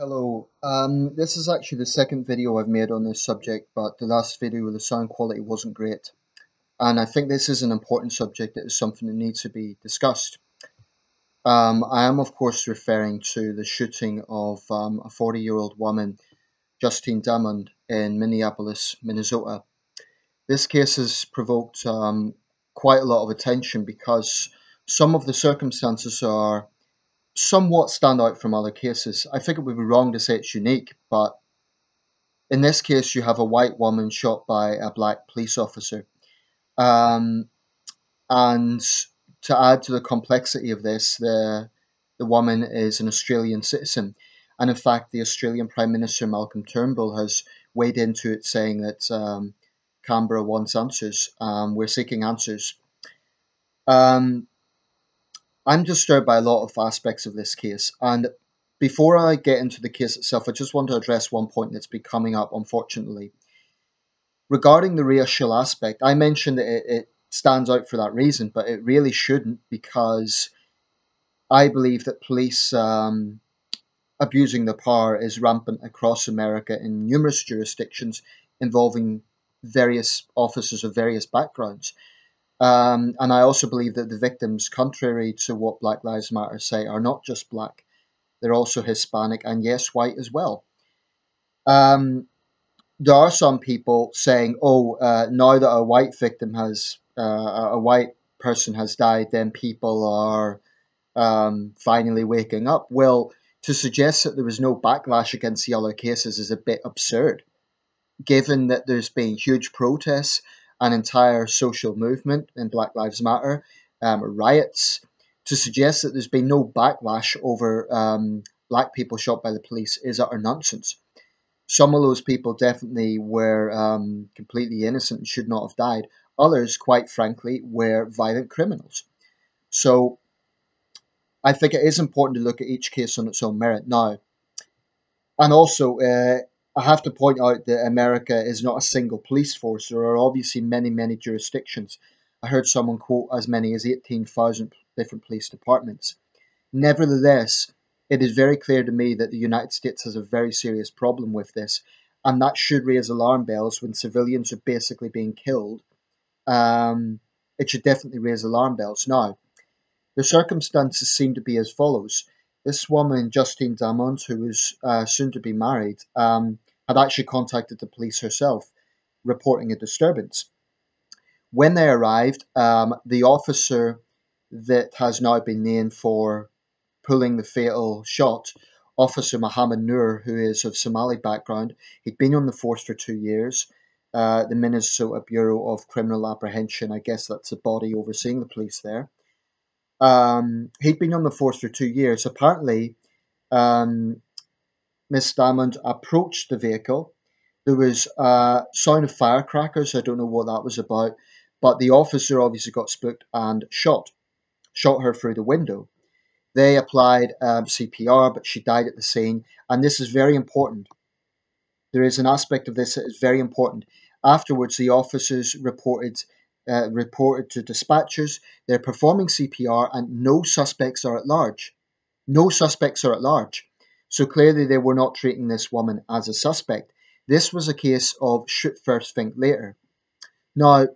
Hello, this is actually the second video I've made on this subject, but the last video the sound quality wasn't great. And I think this is an important subject that is something that needs to be discussed. I am of course referring to the shooting of a 40-year-old woman, Justine Drummond, in Minneapolis, Minnesota. This case has provoked quite a lot of attention because some of the circumstances are somewhat stand out from other cases. I think it would be wrong to say it's unique, but in this case, you have a white woman shot by a black police officer. Um, and to add to the complexity of this, the woman is an Australian citizen. And in fact, the Australian Prime Minister Malcolm Turnbull has weighed into it, saying that Canberra wants answers. We're seeking answers. Um, I'm disturbed by a lot of aspects of this case. And before I get into the case itself, I just want to address one point that's been coming up, unfortunately. Regarding the racial aspect, I mentioned that it stands out for that reason, but it really shouldn't, because I believe that police abusing their power is rampant across America in numerous jurisdictions involving various officers of various backgrounds. And I also believe that the victims, contrary to what Black Lives Matter say, are not just black, they're also Hispanic and, yes, white as well. Um, there are some people saying, "Oh, now that a white victim has, a white person has died, then people are finally waking up." Well, to suggest that there was no backlash against the other cases is a bit absurd, given that there's been huge protests, an entire social movement in Black Lives Matter, riots. To suggest that there's been no backlash over black people shot by the police is utter nonsense. Some of those people definitely were completely innocent and should not have died. Others, quite frankly, were violent criminals. So I think it is important to look at each case on its own merit now. And also, I have to point out that America is not a single police force. There are obviously many, many jurisdictions. I heard someone quote as many as 18,000 different police departments. Nevertheless, it is very clear to me that the United States has a very serious problem with this, and that should raise alarm bells when civilians are basically being killed. Um, it should definitely raise alarm bells. Now, the circumstances seem to be as follows. This woman, Justine Drummond, who was soon to be married, had actually contacted the police herself, reporting a disturbance. When they arrived, the officer that has now been named for pulling the fatal shot, Officer Mohammed Noor, who is of Somali background, he'd been on the force for 2 years. The Minnesota Bureau of Criminal Apprehension, I guess that's the body overseeing the police there. He'd been on the force for 2 years. Apparently, um, Miss Diamond approached the vehicle. There was a sound of firecrackers. I don't know what that was about, but the officer obviously got spooked and shot her through the window. They applied CPR, but she died at the scene. And this is very important. There is an aspect of this that is very important. Afterwards, the officers reported to dispatchers. They're performing CPR, and no suspects are at large. No suspects are at large. So clearly, they were not treating this woman as a suspect. This was a case of shoot first, think later. Now,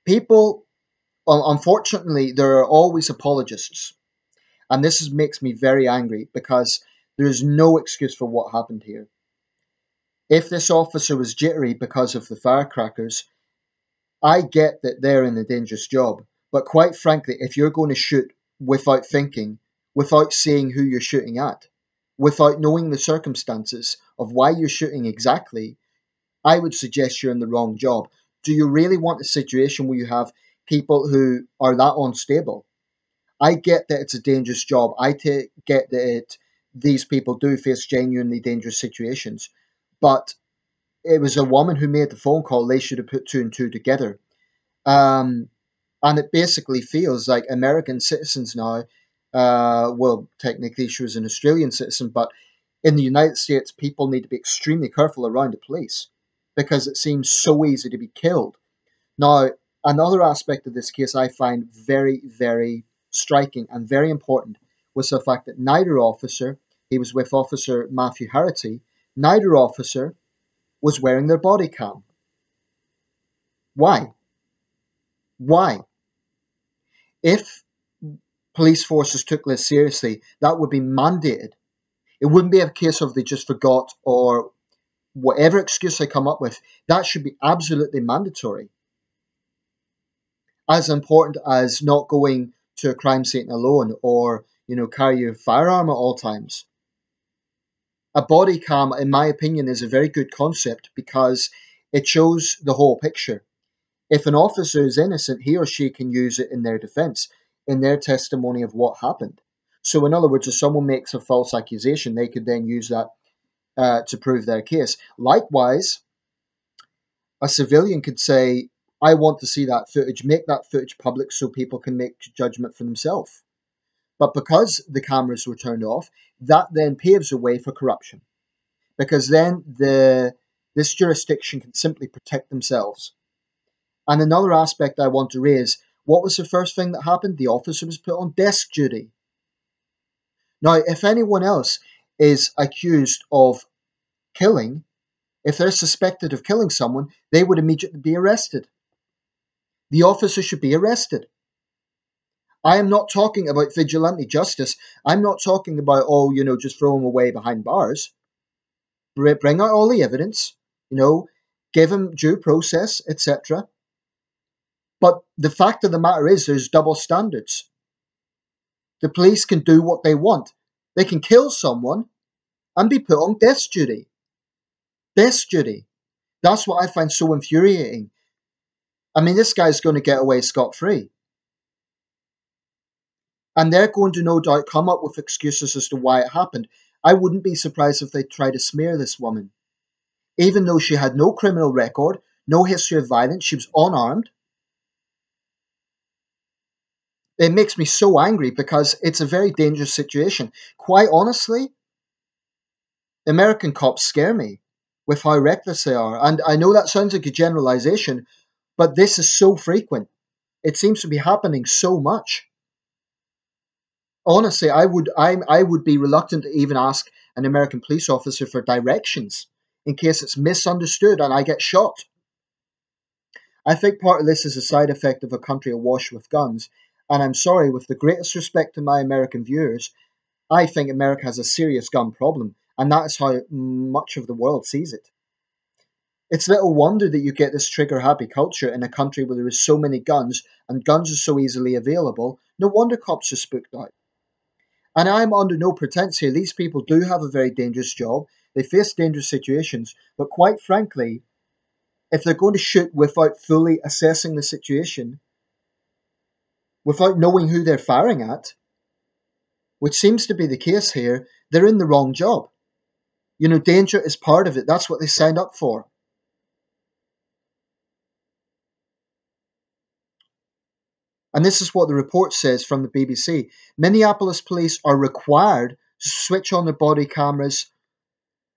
people, unfortunately, there are always apologists. And makes me very angry because there is no excuse for what happened here. If this officer was jittery because of the firecrackers, I get that they're in a dangerous job. But quite frankly, if you're going to shoot without thinking, without seeing who you're shooting at, without knowing the circumstances of why you're shooting exactly, I would suggest you're in the wrong job. Do you really want a situation where you have people who are that unstable? I get that it's a dangerous job. Get that these people do face genuinely dangerous situations. But it was a woman who made the phone call. They should have put two and two together. Um, and it basically feels like American citizens now, well, technically she was an Australian citizen, but in the United States, people need to be extremely careful around the police because it seems so easy to be killed. Now, another aspect of this case I find very, very striking and very important was the fact that neither officer he was with Officer Matthew Harity. Neither officer was wearing their body cam. Why? Why? If police forces took this seriously, that would be mandated. It wouldn't be a case of they just forgot or whatever excuse they come up with. That should be absolutely mandatory. As important as not going to a crime scene alone or, carry your firearm at all times. A body cam, in my opinion, is a very good concept because it shows the whole picture. If an officer is innocent, he or she can use it in their defense, in their testimony of what happened. So, in other words, if someone makes a false accusation, they could then use that to prove their case. Likewise, a civilian could say, I want to see that footage, make that footage public so people can make judgment for themselves. But because the cameras were turned off, that then paves the way for corruption. Because then this jurisdiction can simply protect themselves. And another aspect I want to raise, what was the first thing that happened? The officer was put on desk duty. Now, if anyone else is accused of killing, if they're suspected of killing someone, they would immediately be arrested. The officer should be arrested. I am not talking about vigilante justice. I'm not talking about, just throw him away behind bars. Bring out all the evidence, give him due process, etc. But the fact of the matter is there's double standards. The police can do what they want. They can kill someone and be put on desk duty. Desk duty. That's what I find so infuriating. I mean, this guy's going to get away scot-free. And they're going to no doubt come up with excuses as to why it happened. I wouldn't be surprised if they try to smear this woman. Even though she had no criminal record, no history of violence, she was unarmed. It makes me so angry because it's a very dangerous situation. Quite honestly, American cops scare me with how reckless they are. And I know that sounds like a generalization, but this is so frequent. It seems to be happening so much. Honestly, I would be reluctant to even ask an American police officer for directions in case it's misunderstood and I get shot. I think part of this is a side effect of a country awash with guns. And I'm sorry, with the greatest respect to my American viewers, I think America has a serious gun problem. And that is how much of the world sees it. It's little wonder that you get this trigger-happy culture in a country where there is so many guns and guns are so easily available. No wonder cops are spooked out. And I'm under no pretense here. These people do have a very dangerous job. They face dangerous situations. But quite frankly, if they're going to shoot without fully assessing the situation, without knowing who they're firing at, which seems to be the case here, they're in the wrong job. Danger is part of it. That's what they signed up for. And this is what the report says from the BBC. Minneapolis police are required to switch on their body cameras.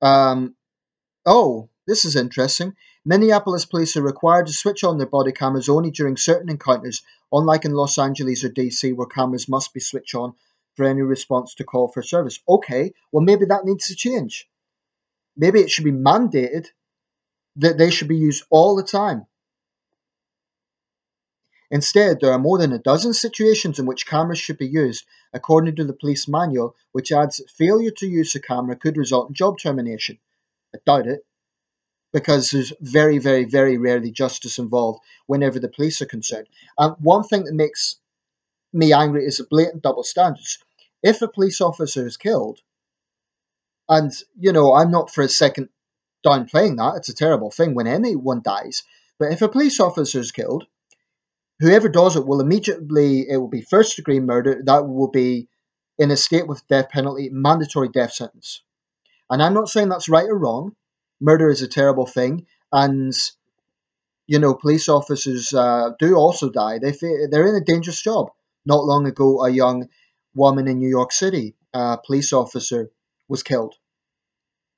This is interesting. Minneapolis police are required to switch on their body cameras only during certain encounters, unlike in Los Angeles or DC, where cameras must be switched on for any response to call for service. Okay, well, maybe that needs to change. Maybe it should be mandated that they should be used all the time. Instead, there are more than a dozen situations in which cameras should be used, according to the police manual, which adds that failure to use a camera could result in job termination. I doubt it, because there's very, very, very rarely justice involved whenever the police are concerned. And one thing that makes me angry is the blatant double standards. If a police officer is killed, and, I'm not for a second downplaying that, it's a terrible thing when anyone dies, but if a police officer is killed, whoever does it will it will be first degree murder, that will be in a state with death penalty, mandatory death sentence. And I'm not saying that's right or wrong. Murder is a terrible thing, and police officers do also die. They're in a dangerous job. Not long ago, a young woman in New York City, a police officer, was killed.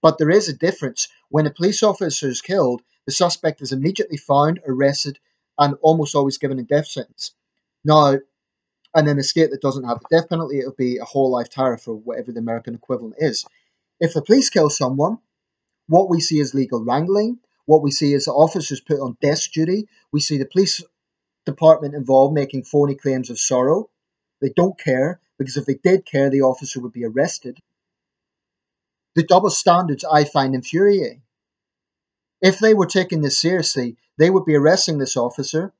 But there is a difference. When a police officer is killed, the suspect is immediately found, arrested, and almost always given a death sentence. Now, And in a state that doesn't have the death penalty, it'll be a whole life tariff or whatever the American equivalent is. If the police kill someone, what we see is legal wrangling. What we see is officers put on desk duty. We see the police department involved making phony claims of sorrow. They don't care, because if they did care, the officer would be arrested. The double standards I find infuriating. If they were taking this seriously, they would be arresting this officer,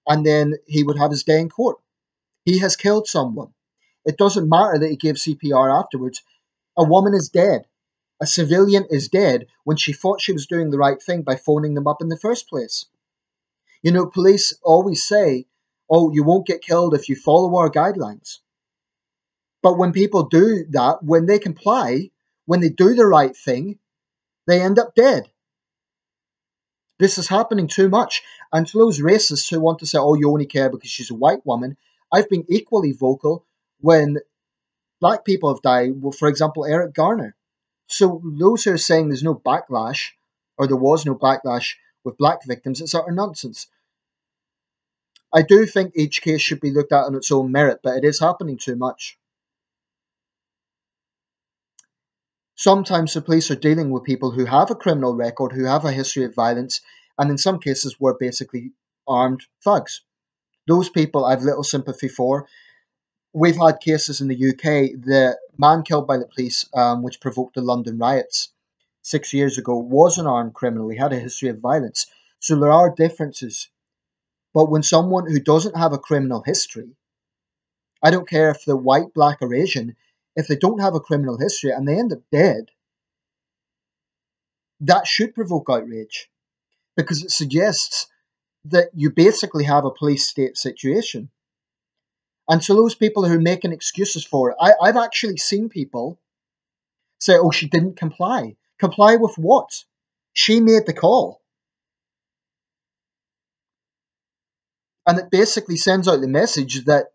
and then he would have his day in court. He has killed someone. It doesn't matter that he gave CPR afterwards. A woman is dead. A civilian is dead when she thought she was doing the right thing by phoning them up in the first place. You know, police always say, oh, you won't get killed if you follow our guidelines. But when people do that, when they comply, when they do the right thing, they end up dead. This is happening too much. And to those racists who want to say, oh, you only care because she's a white woman, I've been equally vocal when black people have died. Well, for example, Eric Garner. So those who are saying there's no backlash, or there was no backlash with black victims, it's utter nonsense. I do think each case should be looked at on its own merit, but it is happening too much. Sometimes the police are dealing with people who have a criminal record, who have a history of violence, and in some cases were basically armed thugs. Those people I've little sympathy for. We've had cases in the UK. The man killed by the police, which provoked the London riots 6 years ago, was an armed criminal. He had a history of violence. So there are differences. But when someone who doesn't have a criminal history, I don't care if they're white, black, or Asian, if they don't have a criminal history and they end up dead, that should provoke outrage, because it suggests that you basically have a police state situation. And so those people who are making excuses for it, I've actually seen people say, oh, she didn't comply. Comply with what? She made the call. And it basically sends out the message that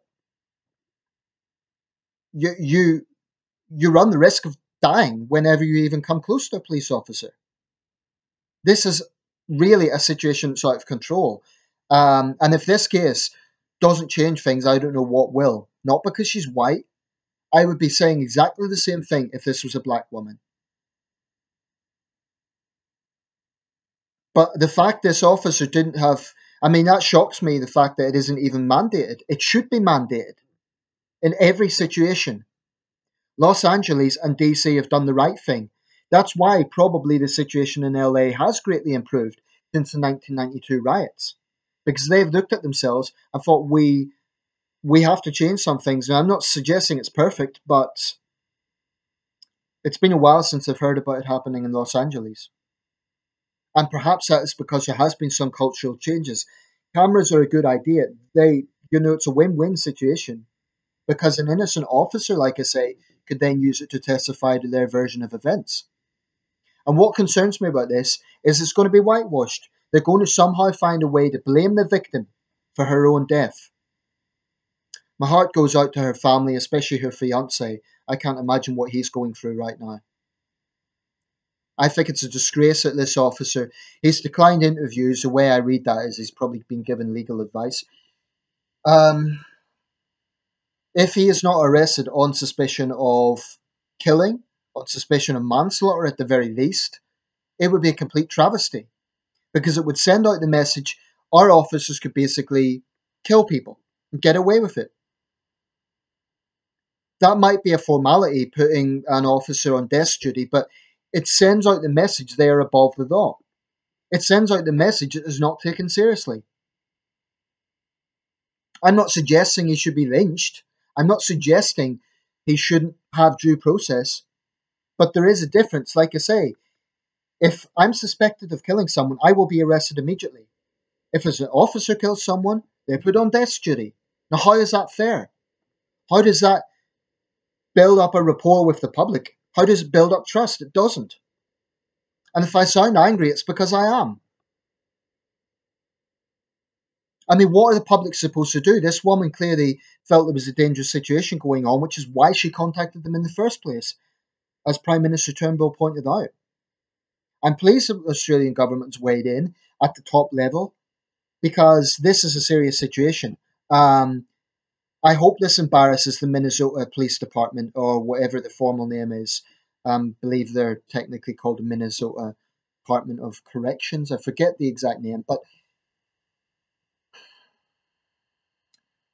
you run the risk of dying whenever you even come close to a police officer. This is really a situation that's out of control. And if this case doesn't change things, I don't know what will. Not because she's white. I would be saying exactly the same thing if this was a black woman. But the fact this officer didn't have, I mean, that shocks me, the fact that it isn't even mandated. It should be mandated in every situation. Los Angeles and DC have done the right thing. That's why probably the situation in LA has greatly improved since the 1992 riots. Because they've looked at themselves and thought, we have to change some things. And I'm not suggesting it's perfect, but it's been a while since I've heard about it happening in Los Angeles. And perhaps that is because there has been some cultural changes. Cameras are a good idea. It's a win-win situation, because an innocent officer, like I say, could then use it to testify to their version of events. And what concerns me about this is it's going to be whitewashed. They're going to somehow find a way to blame the victim for her own death. My heart goes out to her family, especially her fiancé. I can't imagine what he's going through right now. I think it's a disgrace that this officer, he's declined interviews. The way I read that is he's probably been given legal advice. If he is not arrested on suspicion of killing, on suspicion of manslaughter at the very least, it would be a complete travesty, because it would send out the message our officers could basically kill people and get away with it. That might be a formality, putting an officer on desk duty, but it sends out the message they are above the law. It sends out the message it is not taken seriously. I'm not suggesting he should be lynched. I'm not suggesting he shouldn't have due process. But there is a difference. Like I say, if I'm suspected of killing someone, I will be arrested immediately. If an officer kills someone, they're put on desk duty. Now, how is that fair? How does that build up a rapport with the public? How does it build up trust? It doesn't. And if I sound angry, it's because I am. I mean, what are the public supposed to do? This woman clearly felt there was a dangerous situation going on, which is why she contacted them in the first place, as Prime Minister Turnbull pointed out. I'm pleased that the Australian government's weighed in at the top level, because this is a serious situation. I hope this embarrasses the Minnesota Police Department, or whatever the formal name is. Believe they're technically called the Minnesota Department of Corrections. I forget the exact name, but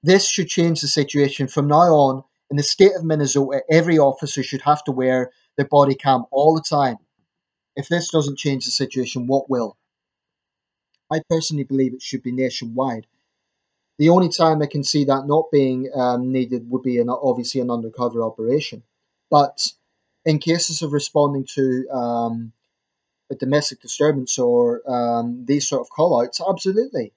this should change the situation. From now on, in the state of Minnesota, every officer should have to wear their body cam all the time. If this doesn't change the situation, what will? I personally believe it should be nationwide. The only time I can see that not being needed would be obviously an undercover operation. But in cases of responding to a domestic disturbance or these sort of call outs, absolutely.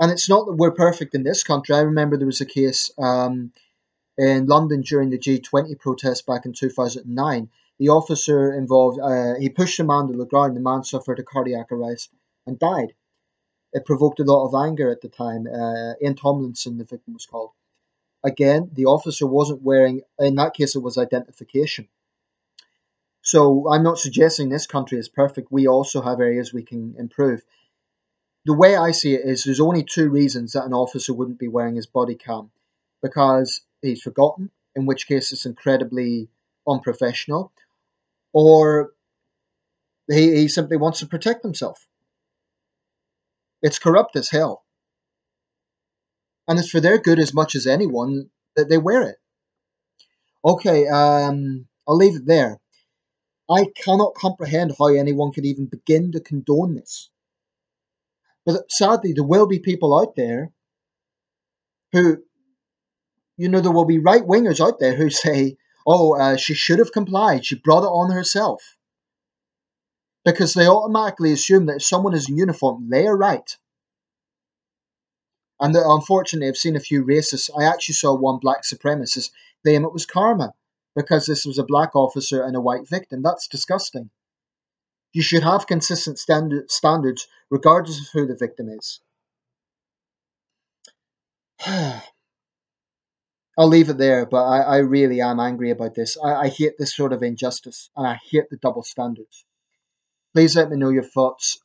And it's not that we're perfect in this country. I remember there was a case in London during the G20 protest back in 2009. The officer involved, he pushed a man to the ground. The man suffered a cardiac arrest and died. It provoked a lot of anger at the time. Ian Tomlinson, the victim, was called. Again, the officer wasn't wearing, in that case, it was identification. So I'm not suggesting this country is perfect. We also have areas we can improve. The way I see it is there's only two reasons that an officer wouldn't be wearing his body cam: because he's forgotten, in which case it's incredibly unprofessional, or he simply wants to protect himself. It's corrupt as hell. And it's for their good as much as anyone that they wear it. Okay, I'll leave it there. I cannot comprehend how anyone could even begin to condone this. But sadly, there will be people out there who, there will be right wingers out there who say, oh, she should have complied. She brought it on herself. Because they automatically assume that if someone is in uniform, they are right. And unfortunately, I've seen a few racists. I actually saw one black supremacist claim it was karma because this was a black officer and a white victim. That's disgusting. You should have consistent standards regardless of who the victim is. I'll leave it there, but I really am angry about this. I hate this sort of injustice, and I hate the double standards. Please let me know your thoughts.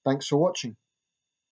Thanks for watching.